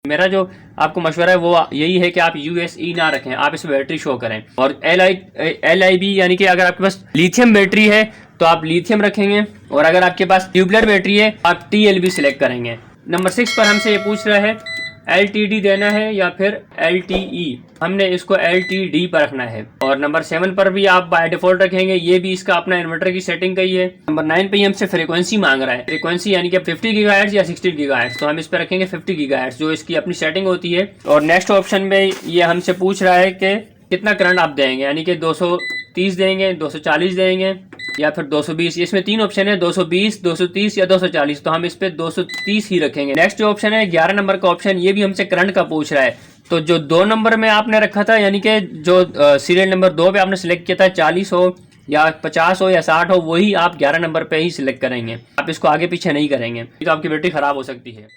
मेरा जो आपको मशवरा है वो यही है कि आप USE ना रखें, आप इसमें बैटरी शो करें। और LIB यानी कि अगर आपके पास लिथियम बैटरी है तो आप लिथियम रखेंगे, और अगर आपके पास ट्यूबलर बैटरी है आप TLB सिलेक्ट करेंगे। नंबर 6 पर हमसे ये पूछ रहा है LTD देना है या फिर LTE, हमने इसको LTD पर रखना है। और नंबर 7 पर भी आप बाय डिफॉल्ट रखेंगे, ये भी इसका अपना इन्वर्टर की सेटिंग का ही है। नंबर 9 पे ही हमसे फ्रीक्वेंसी मांग रहा है, फ्रीक्वेंसी यानी कि 50 गीगाहर्ट्ज या 60 गीगाहर्ट्ज, तो हम इस पर रखेंगे 50 गीगाहर्ट्ज जो इसकी अपनी सेटिंग होती है। और नेक्स्ट ऑप्शन में ये हमसे पूछ रहा है कि कितना करंट आप देंगे, यानी कि 230 देंगे, 240 देंगे या फिर 220। इसमें 3 ऑप्शन है, 220, 230 या 240, तो हम इस पे 230 ही रखेंगे। नेक्स्ट जो ऑप्शन है 11 नंबर का ऑप्शन, ये भी हमसे करंट का पूछ रहा है। तो जो 2 नंबर में आपने रखा था, यानी कि जो सीरियल नंबर 2 पे आपने सिलेक्ट किया था, 40 हो या 50 हो या 60 हो, वही आप 11 नंबर पे ही सिलेक्ट करेंगे। आप इसको आगे पीछे नहीं करेंगे, तो आपकी बैटरी खराब हो सकती है।